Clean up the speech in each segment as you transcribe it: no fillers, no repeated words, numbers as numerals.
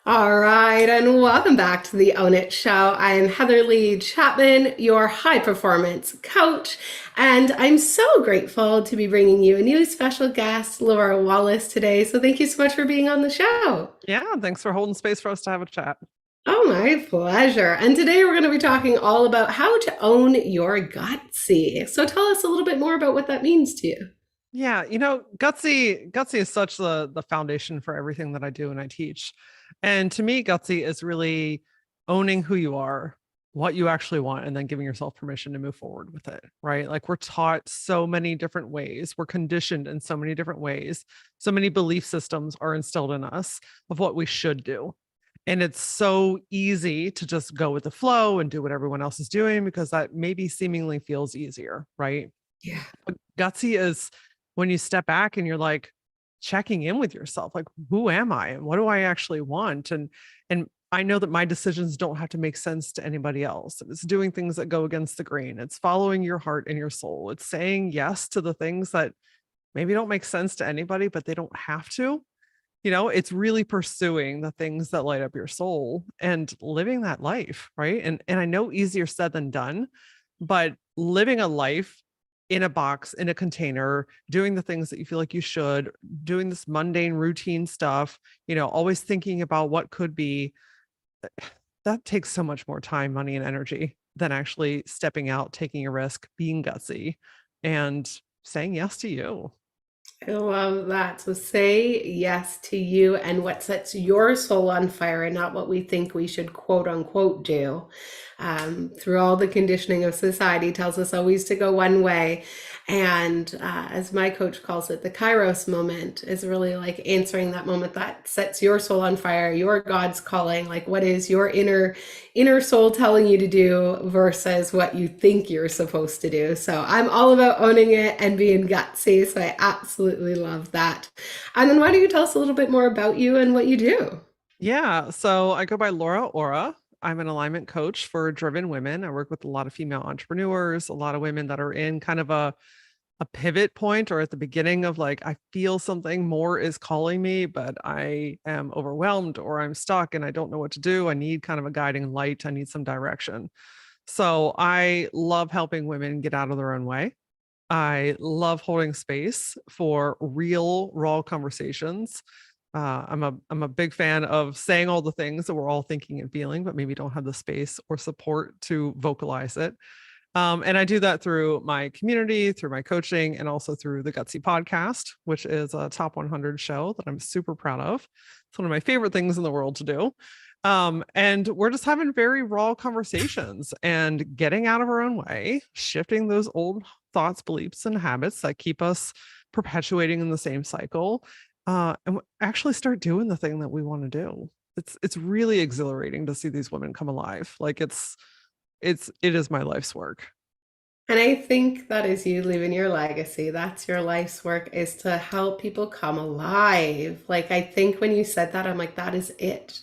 All right, and welcome back to the Own It Show. I'm Heather Lee Chapman, your high performance coach, and I'm so grateful to be bringing you a new special guest, Laura Wallace, today. So thank you so much for being on the show. Yeah, thanks for holding space for us to have a chat. Oh, my pleasure. And today we're going to be talking all about how to own your gutsy. So tell us a little bit more about what that means to you. Yeah, Gutsy is such the foundation for everything that I do and I teach. And to me, Gutsy is really owning who you are, what you actually want, and then giving yourself permission to move forward with it, right? Like we're taught so many different ways, we're conditioned in so many different ways. So many belief systems are instilled in us of what we should do. And it's so easy to just go with the flow and do what everyone else is doing because that maybe seemingly feels easier, right? Yeah. But Gutsy is when you step back and you're like checking in with yourself, like, who am I and what do I actually want? And I know that my decisions don't have to make sense to anybody else. It's doing things that go against the grain. It's following your heart and your soul. It's saying yes to the things that maybe don't make sense to anybody, but they don't have to. It's really pursuing the things that light up your soul and living that life, right? And I know easier said than done, but living a life in a box, in a container, doing the things that you feel like you should, doing this mundane routine stuff, always thinking about what could be, that takes so much more time, money, and energy than actually stepping out, taking a risk, being gutsy, and saying yes to you. I love that. So say yes to you and what sets your soul on fire and not what we think we should quote unquote do. Through all the conditioning of society tells us always to go one way. And as my coach calls it, the Kairos moment is really like answering that moment that sets your soul on fire, your God's calling, like what is your inner soul telling you to do versus what you think you're supposed to do. So I'm all about owning it and being gutsy. So I absolutely love that. And then why don't you tell us a little bit more about you and what you do? Yeah. So I go by LauraAura. I'm an alignment coach for driven women. I work with a lot of female entrepreneurs, a lot of women that are in kind of a pivot point or at the beginning of like, I feel something more is calling me, but I am overwhelmed or I'm stuck and I don't know what to do. I need kind of a guiding light. I need some direction. So I love helping women get out of their own way. I love holding space for real, raw conversations. I'm a big fan of saying all the things that we're all thinking and feeling, but maybe don't have the space or support to vocalize it. And I do that through my community, through my coaching, and also through the Gutsy Podcast, which is a top 100 show that I'm super proud of. It's one of my favorite things in the world to do. And we're just having very raw conversations and getting out of our own way, shifting those old thoughts, beliefs, and habits that keep us perpetuating in the same cycle, and actually start doing the thing that we want to do. It's really exhilarating to see these women come alive. Like it is my life's work. And I think that is you leaving your legacy. That's your life's work is to help people come alive. Like I think when you said that, I'm like, that is it.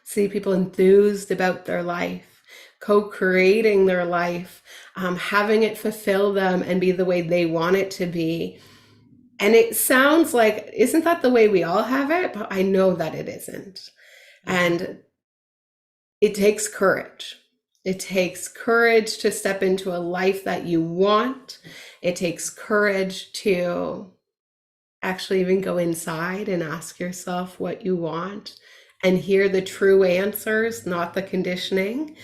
See people enthused about their life, co-creating their life, having it fulfill them and be the way they want it to be. And it sounds like, isn't that the way we all have it? But I know that it isn't. Yeah. And it takes courage. It takes courage to step into a life that you want. It takes courage to actually even go inside and ask yourself what you want and hear the true answers, not the conditioning.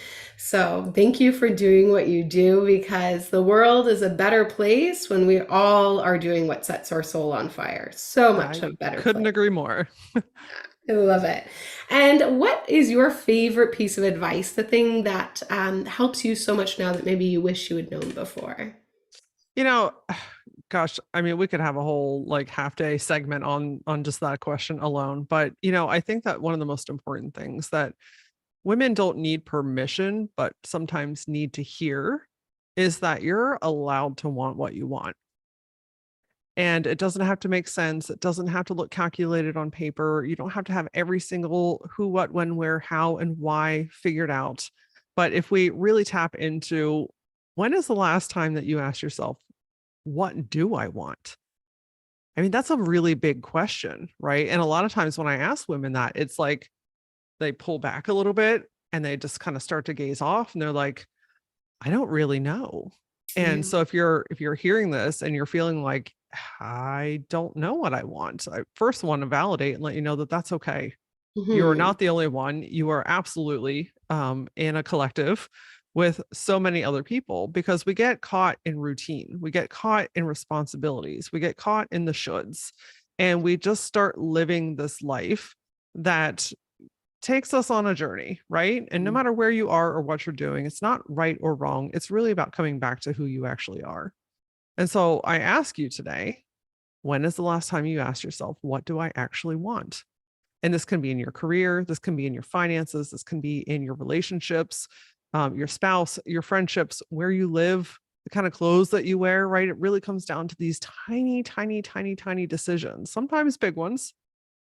So, thank you for doing what you do because the world is a better place when we all are doing what sets our soul on fire. So much a I better couldn't place. agree more. I love it. And what is your favorite piece of advice, the thing that helps you so much now that maybe you wish you had known before? You know, gosh, I mean, we could have a whole like half day segment on just that question alone. But I think that one of the most important things that women don't need permission, but sometimes need to hear is that you're allowed to want what you want. And it doesn't have to make sense. It doesn't have to look calculated on paper. You don't have to have every single who, what, when, where, how, and why figured out. But if we really tap into when is the last time that you asked yourself, what do I want? I mean, that's a really big question, right? And a lot of times when I ask women that, it's like, they pull back a little bit and they just kind of start to gaze off and they're like, I don't really know. Yeah. And so if you're hearing this and you're feeling like, I don't know what I want, I first want to validate and let you know that that's okay. You are Mhm. not the only one. You are absolutely in a collective with so many other people, because we get caught in routine. We get caught in responsibilities. We get caught in the shoulds, and we just start living this life that takes us on a journey, right? And no matter where you are or what you're doing, it's not right or wrong. It's really about coming back to who you actually are. And so I ask you today, when is the last time you asked yourself, what do I actually want? And this can be in your career, this can be in your finances, this can be in your relationships, your spouse, your friendships, where you live, the kind of clothes that you wear, right? It really comes down to these tiny, tiny, tiny, tiny decisions, sometimes big ones,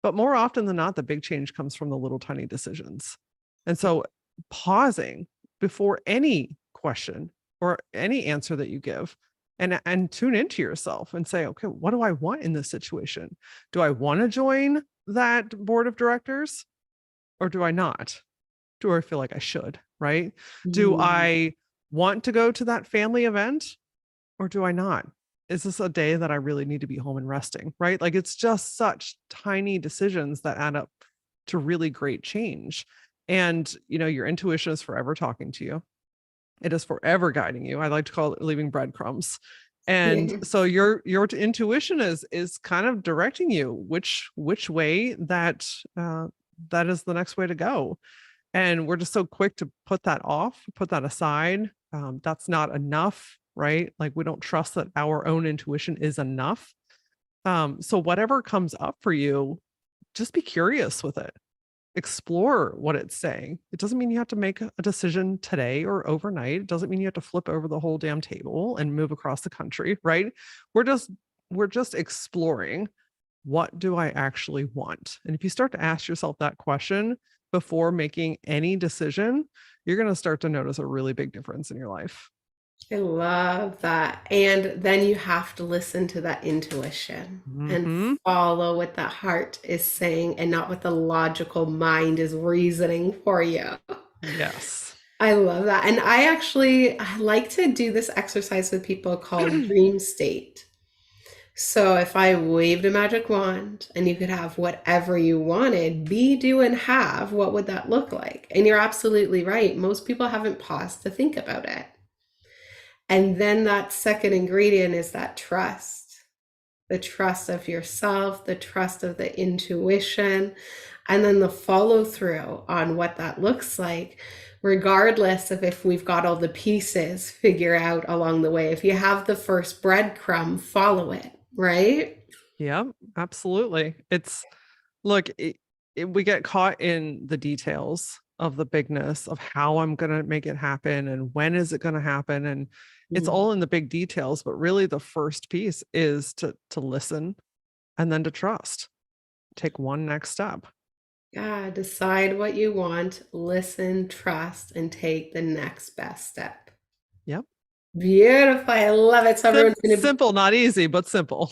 but more often than not, the big change comes from the little tiny decisions. And so pausing before any question or any answer that you give, and tune into yourself and say, okay, what do I want in this situation? Do I want to join that board of directors or do I not? Do I feel like I should, right? Do Mhm. I want to go to that family event or do I not? Is this a day that I really need to be home and resting, right? Like, it's just such tiny decisions that add up to really great change. And, your intuition is forever talking to you. It is forever guiding you. I like to call it leaving breadcrumbs. And Yeah. so your intuition is kind of directing you which way that is the next way to go. And we're just so quick to put that off, put that aside. That's not enough, right? Like, we don't trust that our own intuition is enough. So whatever comes up for you, just be curious with it. Explore what it's saying. It doesn't mean you have to make a decision today or overnight. It doesn't mean you have to flip over the whole damn table and move across the country, right? We're just we're just exploring, what do I actually want? And if you start to ask yourself that question before making any decision, you're going to start to notice a really big difference in your life. I love that. And then you have to listen to that intuition and Hmm. follow what the heart is saying and not what the logical mind is reasoning for you. Yes. I love that. And I like to do this exercise with people called dream state. So if I waved a magic wand and you could have whatever you wanted, be, do, and have, what would that look like? And you're absolutely right. Most people haven't paused to think about it. And then that second ingredient is that trust, the trust of yourself, the trust of the intuition, and then the follow through on what that looks like, regardless of if we've got all the pieces figure out along the way. If you have the first breadcrumb, follow it, right? Yeah, absolutely. Look, we get caught in the details of the bigness of how I'm going to make it happen and when is it going to happen. And it's Mm. all in the big details, but really the first piece is to listen and then to trust. Take one next step. Yeah, decide what you want, listen, trust, and take the next best step. Yep. Beautiful. I love it. So everyone's going to Simple, not easy, but simple.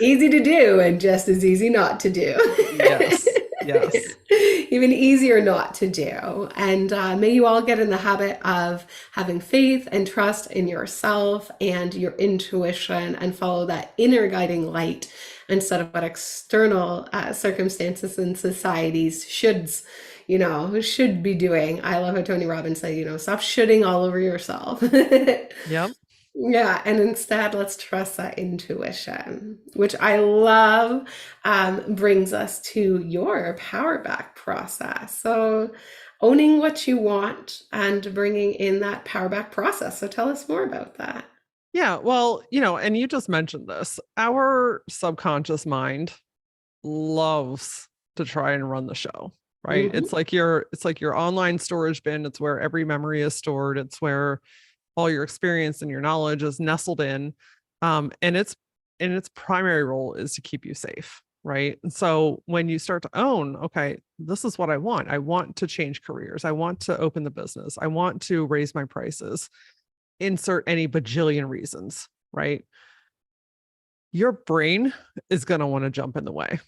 easy to do and just as easy not to do. Yes. Yes. Even easier not to do. And may you all get in the habit of having faith and trust in yourself and your intuition and follow that inner guiding light instead of what external circumstances and societies should be doing. I love how Tony Robbins said, stop shoulding all over yourself. Yep. Yeah, and instead, let's trust that intuition, which I love, brings us to your power back process. So, owning what you want and bringing in that power back process. So, tell us more about that. Yeah. Well, and you just mentioned this. Our subconscious mind loves to try and run the show, right? Hmm. It's like your online storage bin. It's where every memory is stored. It's where all your experience and your knowledge is nestled in. And its primary role is to keep you safe, right? And so when you start to own, okay, this is what I want. I want to change careers. I want to open the business. I want to raise my prices. Insert any bajillion reasons, right? Your brain is going to want to jump in the way.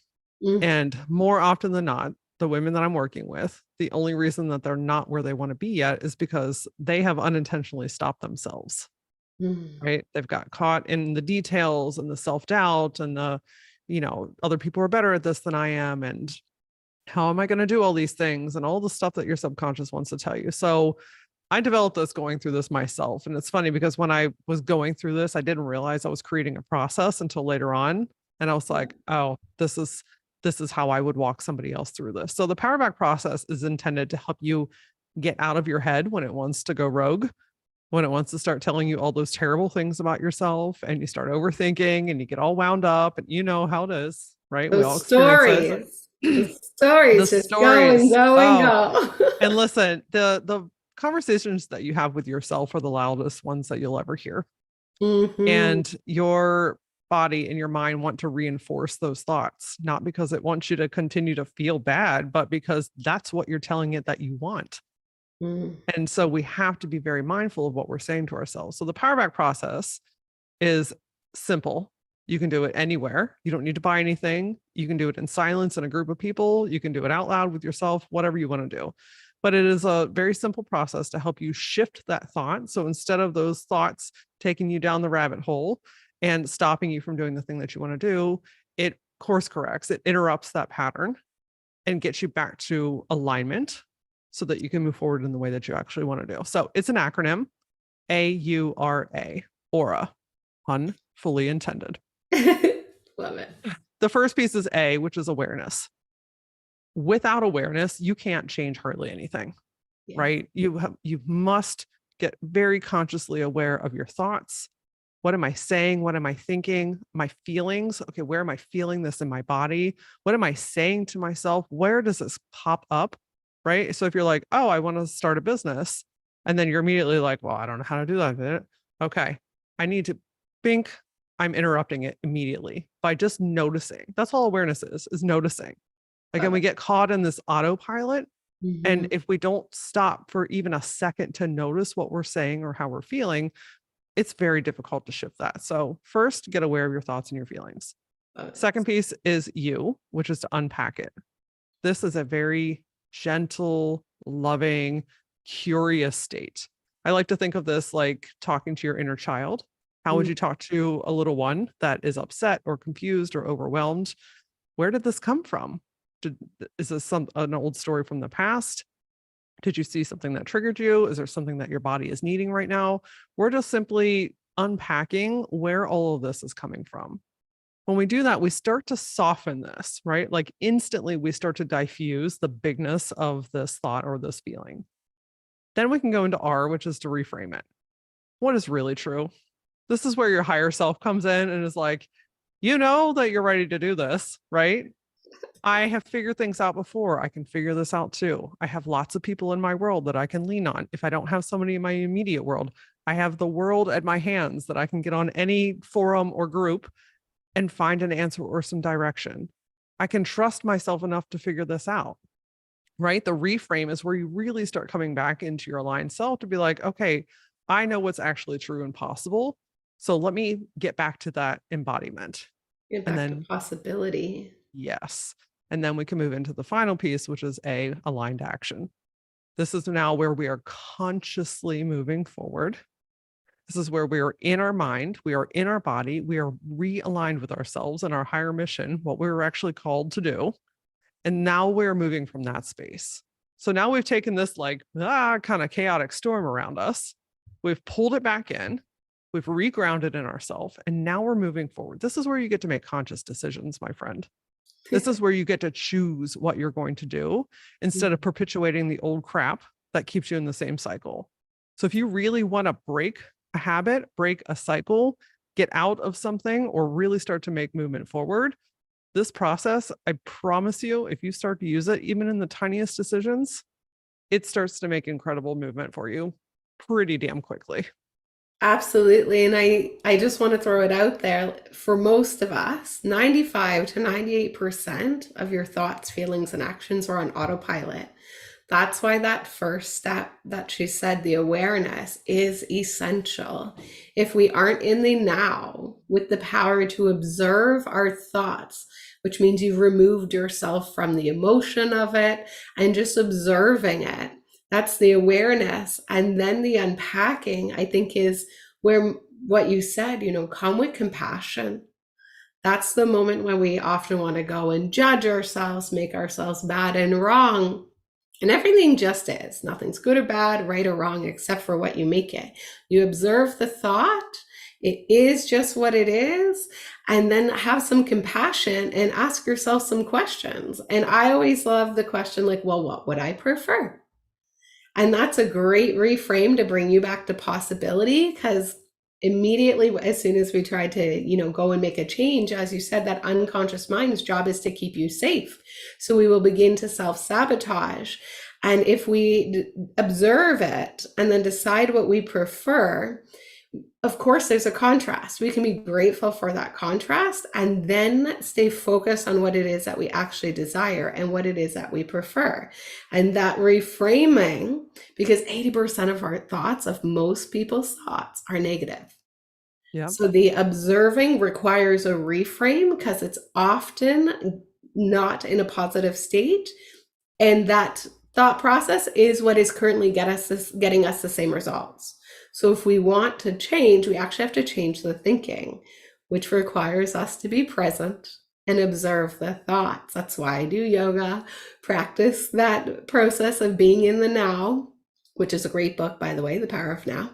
Mm. And more often than not, the women that I'm working with, the only reason that they're not where they want to be yet is because they have unintentionally stopped themselves, Mm. right? They've got caught in the details and the self-doubt and the, other people are better at this than I am. And how am I going to do all these things and all the stuff that your subconscious wants to tell you? So I developed this going through this myself. And it's funny because when I was going through this, I didn't realize I was creating a process until later on. And I was like, oh, this is how I would walk somebody else through this. So the power back process is intended to help you get out of your head when it wants to go rogue, when it wants to start telling you all those terrible things about yourself and you start overthinking and you get all wound up and you know how it is, right? We all Those experience it. stories, the The stories just go and stories. go and Oh, go. and listen, the conversations that you have with yourself are the loudest ones that you'll ever hear. Mm-hmm. And your body and your mind want to reinforce those thoughts, not because it wants you to continue to feel bad, but because that's what you're telling it that you want. Mm. And so we have to be very mindful of what we're saying to ourselves. So the power back process is simple. You can do it anywhere. You don't need to buy anything. You can do it in silence in a group of people. You can do it out loud with yourself, whatever you want to do. But it is a very simple process to help you shift that thought. So instead of those thoughts taking you down the rabbit hole and stopping you from doing the thing that you want to do, it course corrects, it interrupts that pattern and gets you back to alignment so that you can move forward in the way that you actually want to do. So it's an acronym, AURA, aura, pun fully intended. Love it. The first piece is A, which is awareness. Without awareness, you can't change hardly anything, Yeah. right? You must get very consciously aware of your thoughts. What am I saying? What am I thinking? My feelings. Okay, where am I feeling this in my body? What am I saying to myself? Where does this pop up? Right? So if you're like, oh, I want to start a business, and then you're immediately like, well, I don't know how to do that. Okay, I need to think. I'm interrupting it immediately by just noticing. That's all awareness is noticing. Again, we get caught in this autopilot. And Mm-hmm. if we don't stop for even a second to notice what we're saying or how we're feeling, it's very difficult to shift that. So first, get aware of your thoughts and your feelings. Love it. Second piece is you, which is to unpack it. This is a very gentle, loving, curious state. I like to think of this like talking to your inner child. How would you talk to a little one that is upset or confused or overwhelmed? Where did this come from? Is this an old story from the past? Did you see something that triggered you? Is there something that your body is needing right now? We're just simply unpacking where all of this is coming from. When we do that, we start to soften this, right? Like instantly we start to diffuse the bigness of this thought or this feeling. Then we can go into R, which is to reframe it. What is really true? This is where your higher self comes in and is like, you know that you're ready to do this, right? I have figured things out before. I can figure this out too. I have lots of people in my world that I can lean on. If I don't have somebody in my immediate world, I have the world at my hands that I can get on any forum or group and find an answer or some direction. I can trust myself enough to figure this out, right? The reframe is where you really start coming back into your aligned self to be like, okay, I know what's actually true and possible. So let me get back to that embodiment. Get And back to then, possibility. yes. And then we can move into the final piece, which is A, aligned action. This is now where we are consciously moving forward. This is where we are in our mind, we are in our body, we are realigned with ourselves and our higher mission, what we were actually called to do. And now we're moving from that space. So now we've taken this like kind of chaotic storm around us. We've pulled it back in. We've regrounded in ourselves. And now we're moving forward. This is where you get to make conscious decisions, my friend. This is where you get to choose what you're going to do instead of perpetuating the old crap that keeps you in the same cycle. So if you really want to break a habit, break a cycle, get out of something, or really start to make movement forward, this process, I promise you, if you start to use it, even in the tiniest decisions, it starts to make incredible movement for you pretty damn quickly. Absolutely. And I just want to throw it out there. For most of us, 95 to 98% of your thoughts, feelings, and actions are on autopilot. That's why that first step that she said, the awareness, is essential. If we aren't in the now with the power to observe our thoughts, which means you've removed yourself from the emotion of it and just observing it, that's the awareness. And then the unpacking, I think, is where what you said, come with compassion. That's the moment when we often want to go and judge ourselves, make ourselves bad and wrong. And everything just is. Nothing's good or bad, right or wrong, except for what you make it. You observe the thought. It is just what it is. And then have some compassion and ask yourself some questions. And I always love the question like, well, what would I prefer? And that's a great reframe to bring you back to possibility, because immediately as soon as we try to go and make a change, as you said, that unconscious mind's job is to keep you safe, so we will begin to self-sabotage. And if we observe it and then decide what we prefer, of course there's a contrast. We can be grateful for that contrast and then stay focused on what it is that we actually desire and what it is that we prefer. And that reframing, because 80% of our thoughts, of most people's thoughts, are negative. Yeah. So the observing requires a reframe because it's often not in a positive state. And that thought process is what is currently getting us the same results. So if we want to change, we actually have to change the thinking, which requires us to be present and observe the thoughts. That's why I do yoga, practice that process of being in the now, which is a great book, by the way, The Power of Now.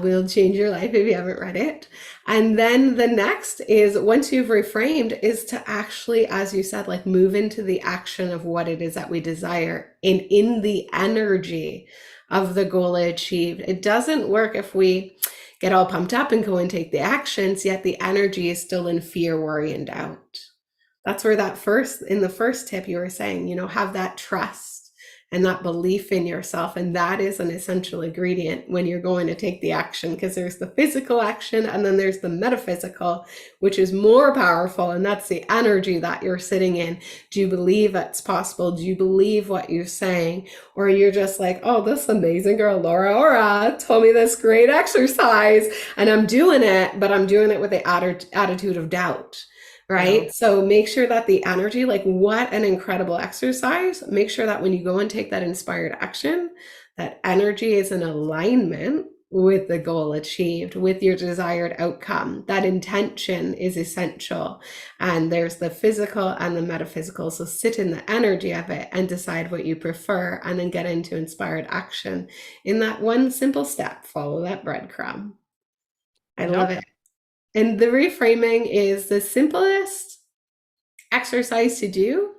Will change your life if you haven't read it. And then the next is, once you've reframed, is to actually, as you said, like move into the action of what it is that we desire and in the energy of the goal achieved. It doesn't work if we get all pumped up and go and take the actions, yet the energy is still in fear, worry, and doubt. That's where in the first tip you were saying, have that trust and that belief in yourself. And that is an essential ingredient when you're going to take the action, because there's the physical action and then there's the metaphysical, which is more powerful. And that's the energy that you're sitting in. Do you believe it's possible? Do you believe what you're saying? Or you're just like, oh, this amazing girl, LauraAura, told me this great exercise and I'm doing it, but I'm doing it with the attitude of doubt. Right? Yeah. So make sure that the energy, like what an incredible exercise, make sure that when you go and take that inspired action, that energy is in alignment with the goal achieved, with your desired outcome. That intention is essential. And there's the physical and the metaphysical. So sit in the energy of it and decide what you prefer, and then get into inspired action in that one simple step. Follow that breadcrumb. I love it. And the reframing is the simplest exercise to do.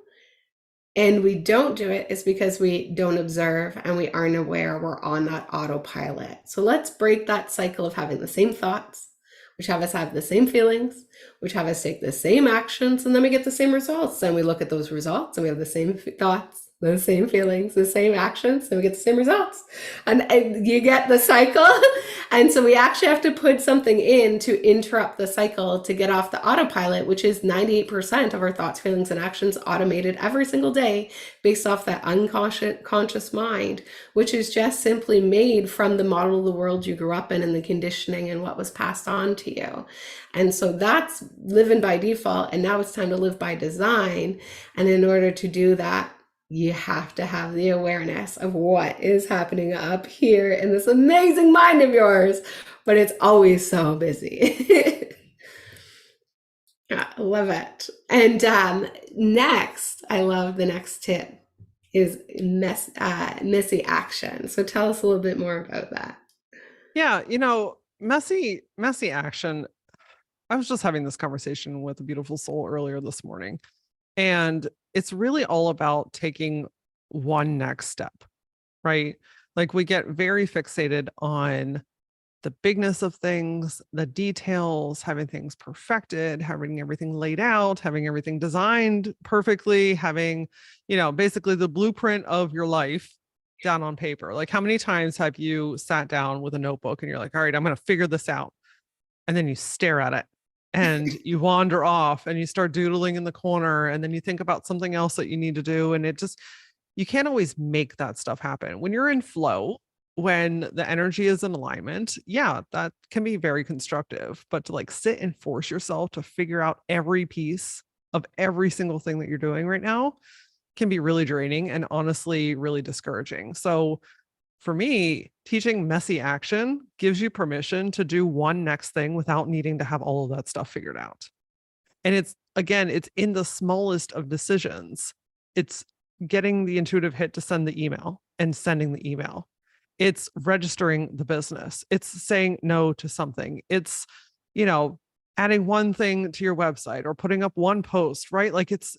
And we don't do it is because we don't observe and we aren't aware we're on that autopilot. So let's break that cycle of having the same thoughts, which have us have the same feelings, which have us take the same actions, and then we get the same results. And we look at those results and we have the same thoughts, the same feelings, the same actions, and we get the same results. And you get the cycle. And so we actually have to put something in to interrupt the cycle, to get off the autopilot, which is 98% of our thoughts, feelings, and actions automated every single day based off that unconscious mind, which is just simply made from the model of the world you grew up in and the conditioning and what was passed on to you. And so that's living by default. And now it's time to live by design. And in order to do that, you have to have the awareness of what is happening up here in this amazing mind of yours, but it's always so busy. I love it. And next, I love the next tip is messy action. So tell us a little bit more about that. Yeah, messy action. I was just having this conversation with a beautiful soul earlier this morning. And it's really all about taking one next step, right? Like we get very fixated on the bigness of things, the details, having things perfected, having everything laid out, having everything designed perfectly, having, basically the blueprint of your life down on paper. Like how many times have you sat down with a notebook and you're like, all right, I'm going to figure this out. And then you stare at it. And you wander off and you start doodling in the corner, and then you think about something else that you need to do. And You can't always make that stuff happen. When you're in flow, when the energy is in alignment, yeah, that can be very constructive. But to like sit and force yourself to figure out every piece of every single thing that you're doing right now can be really draining and honestly really discouraging. So for me, teaching messy action gives you permission to do one next thing without needing to have all of that stuff figured out. And it's again, it's in the smallest of decisions. It's getting the intuitive hit to send the email and sending the email. It's registering the business. It's saying no to something. It's, you know, adding one thing to your website or putting up one post, right? Like it's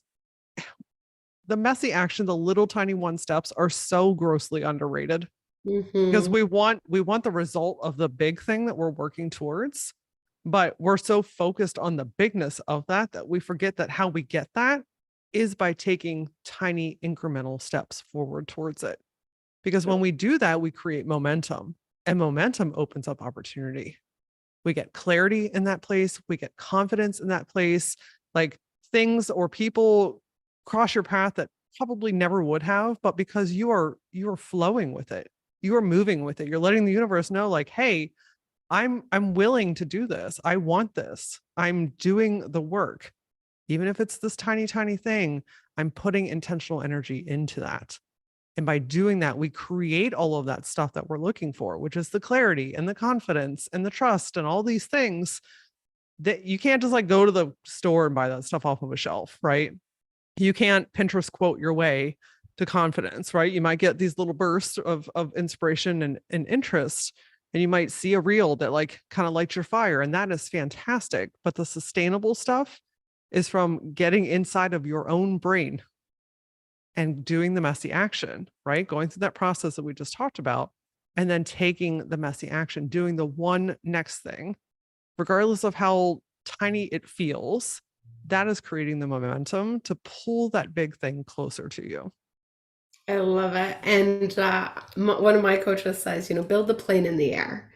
the messy action, the little tiny one steps are so grossly underrated because Mm-hmm. we want the result of the big thing that we're working towards, but we're so focused on the bigness of that that we forget that how we get that is by taking tiny incremental steps forward towards it. Because when we do that, we create momentum, and momentum opens up opportunity. We get clarity in that place, we get confidence in that place, like things or people cross your path that probably never would have, but because you are flowing with it, you are moving with it, you're letting the universe know like, hey, I'm willing to do this, I want this, I'm doing the work. Even if it's this tiny tiny thing, I'm putting intentional energy into that. And by doing that, we create all of that stuff that we're looking for, which is the clarity and the confidence and the trust and all these things that you can't just like go to the store and buy that stuff off of a shelf, right? You can't Pinterest quote your way to confidence, right? You might get these little bursts of inspiration and interest, and you might see a reel that like kind of lights your fire, and that is fantastic. But the sustainable stuff is from getting inside of your own brain and doing the messy action, right? Going through that process that we just talked about, and then taking the messy action, doing the one next thing, regardless of how tiny it feels, that is creating the momentum to pull that big thing closer to you. I love it. And one of my coaches says, build the plane in the air.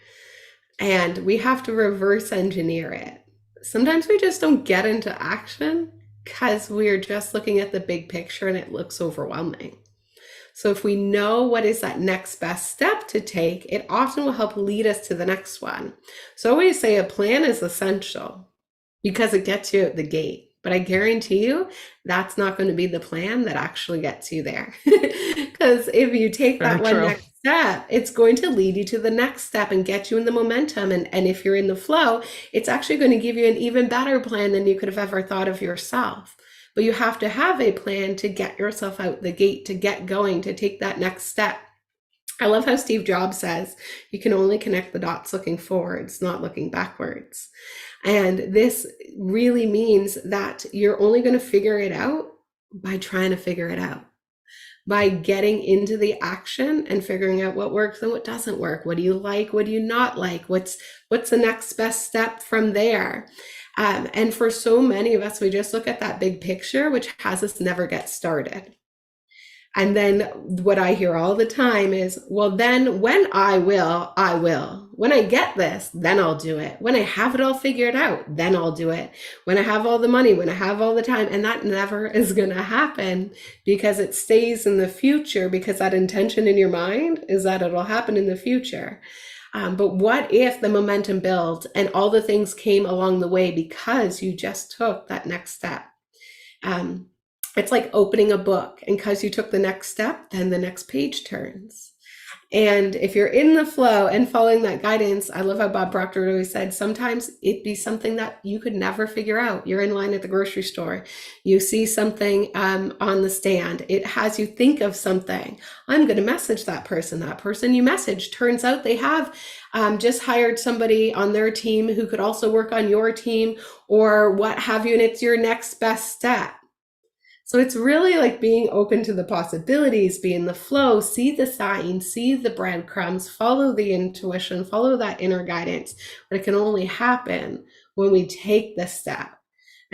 And we have to reverse engineer it. Sometimes we just don't get into action because we're just looking at the big picture and it looks overwhelming. So if we know what is that next best step to take, it often will help lead us to the next one. So I always say a plan is essential because it gets you out the gate. But I guarantee you that's not going to be the plan that actually gets you there. Because if you take Very that one true. next step, it's going to lead you to the next step and get you in the momentum. And if you're in the flow, it's actually going to give you an even better plan than you could have ever thought of yourself. But you have to have a plan to get yourself out the gate, to get going, to take that next step. I love how Steve Jobs says you can only connect the dots looking forwards, not looking backwards. And this really means that you're only going to figure it out by trying to figure it out, by getting into the action and figuring out what works and what doesn't work. What do you like? What do you not like? What's the next best step from there? And for so many of us, we just look at that big picture, which has us never get started. And then what I hear all the time is, well, then when I will, I will. When I get this, then I'll do it. When I have it all figured out, then I'll do it. When I have all the money, when I have all the time. And that never is going to happen because it stays in the future, because that intention in your mind is that it'll happen in the future. But what if the momentum builds and all the things came along the way because you just took that next step? It's like opening a book, and because you took the next step, then the next page turns. And if you're in the flow and following that guidance, I love how Bob Proctor always said, sometimes it'd be something that you could never figure out. You're in line at the grocery store. You see something on the stand. It has you think of something. I'm going to message that person. That person you message, turns out they have just hired somebody on their team who could also work on your team or what have you. And it's your next best step. So it's really like being open to the possibilities, be in the flow, see the signs, see the breadcrumbs, follow the intuition, follow that inner guidance. But it can only happen when we take the step.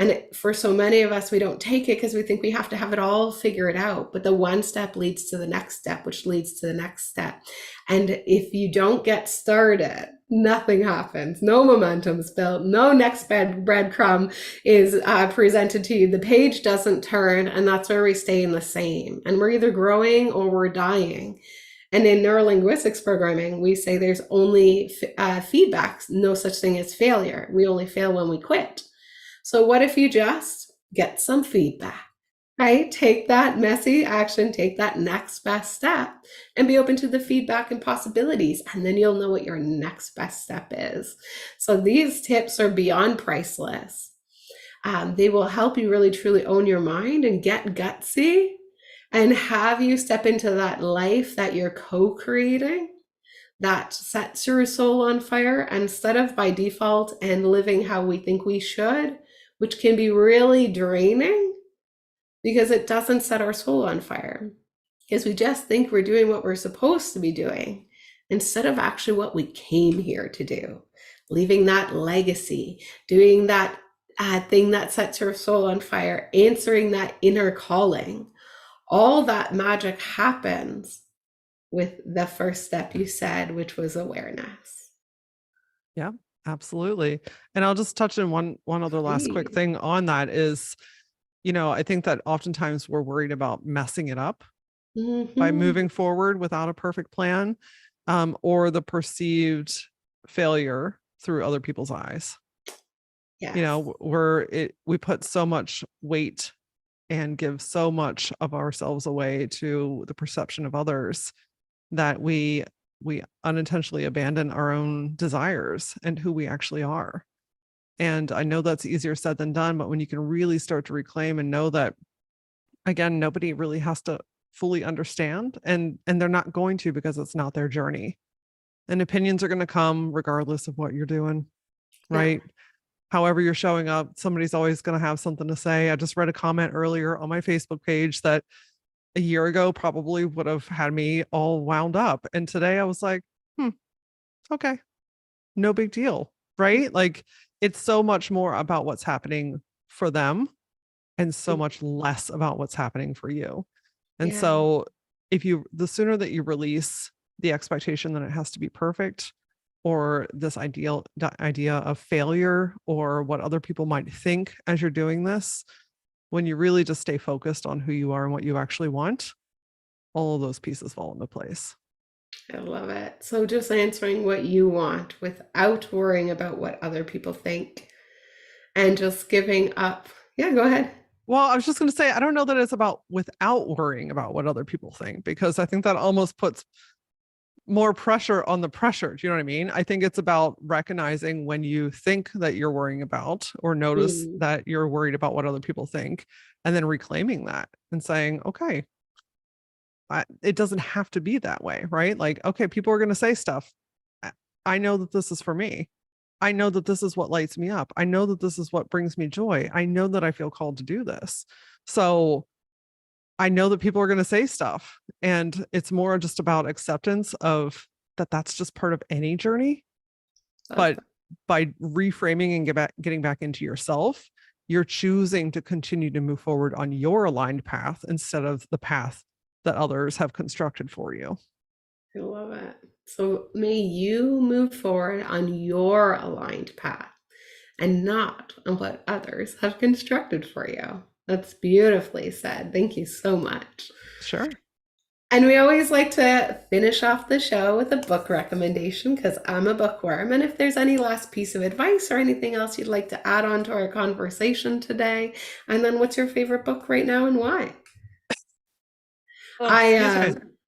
And for so many of us, we don't take it because we think we have to have it all figured out. But the one step leads to the next step, which leads to the next step. And if you don't get started, nothing happens. No momentum's built. No next breadcrumb is presented to you. The page doesn't turn, and that's where we stay in the same. And we're either growing or we're dying. And in neurolinguistics programming, we say there's only feedback, no such thing as failure. We only fail when we quit. So what if you just get some feedback, right? Take that messy action, take that next best step, and be open to the feedback and possibilities. And then you'll know what your next best step is. So these tips are beyond priceless. They will help you really truly own your mind and get gutsy and have you step into that life that you're co-creating that sets your soul on fire instead of by default and living how we think we should, which can be really draining because it doesn't set our soul on fire. Because we just think we're doing what we're supposed to be doing instead of actually what we came here to do, leaving that legacy, doing that thing that sets your soul on fire, answering that inner calling. All that magic happens with the first step you said, which was awareness. Yeah, absolutely. And I'll just touch on one other last quick thing on that is, I think that oftentimes we're worried about messing it up by moving forward without a perfect plan, or the perceived failure through other people's eyes. Yes. We put so much weight and give so much of ourselves away to the perception of others that we unintentionally abandon our own desires and who we actually are. And I know that's easier said than done, but when you can really start to reclaim and know that, again, nobody really has to fully understand, and they're not going to, because it's not their journey. And opinions are going to come regardless of what you're doing, right? Yeah. However you're showing up, somebody's always going to have something to say. I just read a comment earlier on my Facebook page that a year ago probably would have had me all wound up. And today I was like, okay, no big deal, right? Like, it's so much more about what's happening for them and so much less about what's happening for you. And so the sooner that you release the expectation that it has to be perfect, or this idea of failure, or what other people might think as you're doing this, when you really just stay focused on who you are and what you actually want, all of those pieces fall into place. I love it. So just answering what you want without worrying about what other people think and just giving up. Yeah, go ahead. Well, I was just going to say, I don't know that it's about without worrying about what other people think, because I think that almost puts more pressure on the pressure. Do you know what I mean? I think it's about recognizing when you think that you're worrying about, or notice that you're worried about what other people think, and then reclaiming that and saying, okay, it doesn't have to be that way, right? Like, okay, people are going to say stuff. I know that this is for me. I know that this is what lights me up. I know that this is what brings me joy. I know that I feel called to do this. So I know that people are going to say stuff, and it's more just about acceptance of that. That's just part of any journey. But by reframing and getting back into yourself, you're choosing to continue to move forward on your aligned path instead of the path that others have constructed for you. I love it. So may you move forward on your aligned path and not on what others have constructed for you. That's beautifully said. Thank you so much. Sure. And we always like to finish off the show with a book recommendation, because I'm a bookworm. And if there's any last piece of advice or anything else you'd like to add on to our conversation today, and then what's your favorite book right now and why?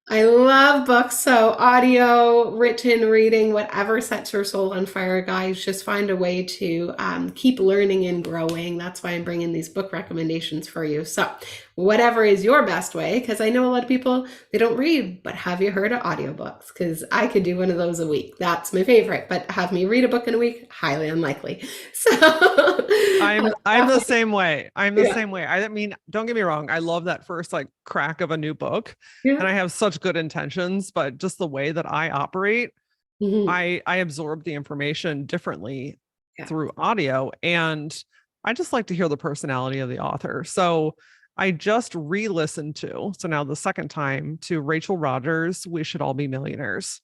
I love books. So audio, written, reading, whatever sets your soul on fire, guys, just find a way to keep learning and growing. That's why I'm bringing these book recommendations for you. So whatever is your best way, because I know a lot of people, they don't read, but have you heard of audiobooks? Because I could do one of those a week. That's my favorite, but have me read a book in a week? Highly unlikely. So I'm the same way. I'm the same way. I mean, don't get me wrong. I love that first like crack of a new book, and I have such good intentions, but just the way that I operate, I absorb the information differently through audio. And I just like to hear the personality of the author. So I just re-listened to, so now the second time, to Rachel Rodgers' We Should All Be Millionaires.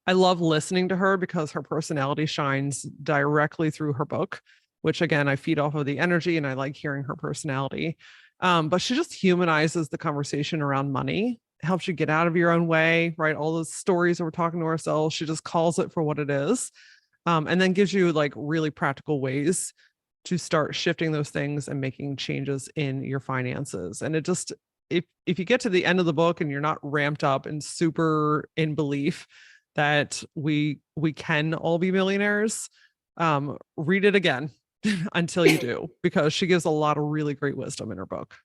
I love listening to her because her personality shines directly through her book, which again, I feed off of the energy and I like hearing her personality. But she just humanizes the conversation around money, helps you get out of your own way, right? All those stories that we're talking to ourselves, she just calls it for what it is. And then gives you like really practical ways to start shifting those things and making changes in your finances. And it just, if you get to the end of the book and you're not ramped up and super in belief that we can all be millionaires, read it again until you do, because she gives a lot of really great wisdom in her book.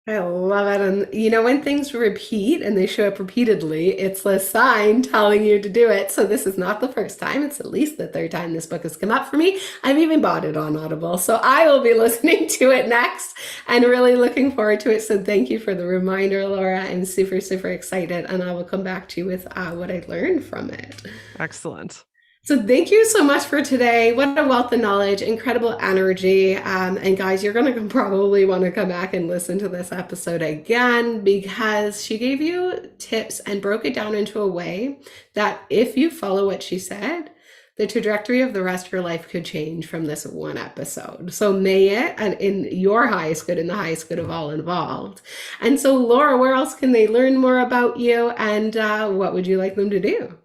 I love it. And you know, when things repeat and they show up repeatedly, it's a sign telling you to do it. So this is not the first time. It's at least the third time this book has come up for me. I've even bought it on Audible. So I will be listening to it next and really looking forward to it. So thank you for the reminder, Laura. I'm super, super excited. And I will come back to you with what I learned from it. Excellent. So thank you so much for today. What a wealth of knowledge, incredible energy. And guys, you're going to probably want to come back and listen to this episode again, because she gave you tips and broke it down into a way that if you follow what she said, the trajectory of the rest of your life could change from this one episode. So may it, and in your highest good and the highest good of all involved. And so Laura, where else can they learn more about you, and what would you like them to do?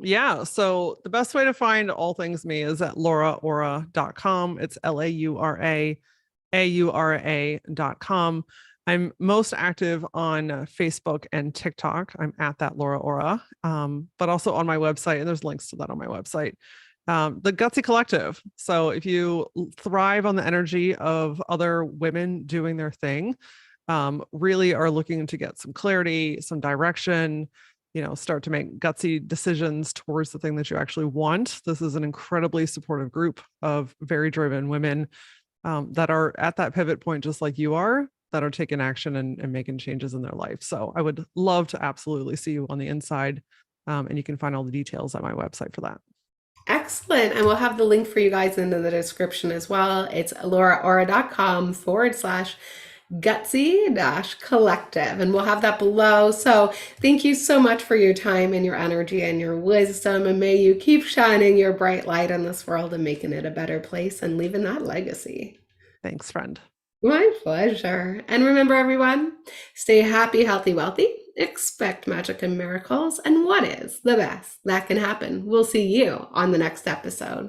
Yeah. So the best way to find all things me is at LauraAura.com. It's LauraAura.com. I'm most active on Facebook and TikTok. I'm at that LauraAura, but also on my website, and there's links to that on my website. The Gutsy Collective. So if you thrive on the energy of other women doing their thing, really are looking to get some clarity, some direction, start to make gutsy decisions towards the thing that you actually want. This is an incredibly supportive group of very driven women that are at that pivot point, just like you are, that are taking action and making changes in their life. So I would love to absolutely see you on the inside. And you can find all the details at my website for that. Excellent. And we'll have the link for you guys in the description as well. It's LauraAura.com/Gutsy-collective. And we'll have that below. So thank you so much for your time and your energy and your wisdom. And may you keep shining your bright light in this world and making it a better place and leaving that legacy. Thanks, friend. My pleasure. And remember, everyone, stay happy, healthy, wealthy. Expect magic and miracles. And what is the best that can happen? We'll see you on the next episode.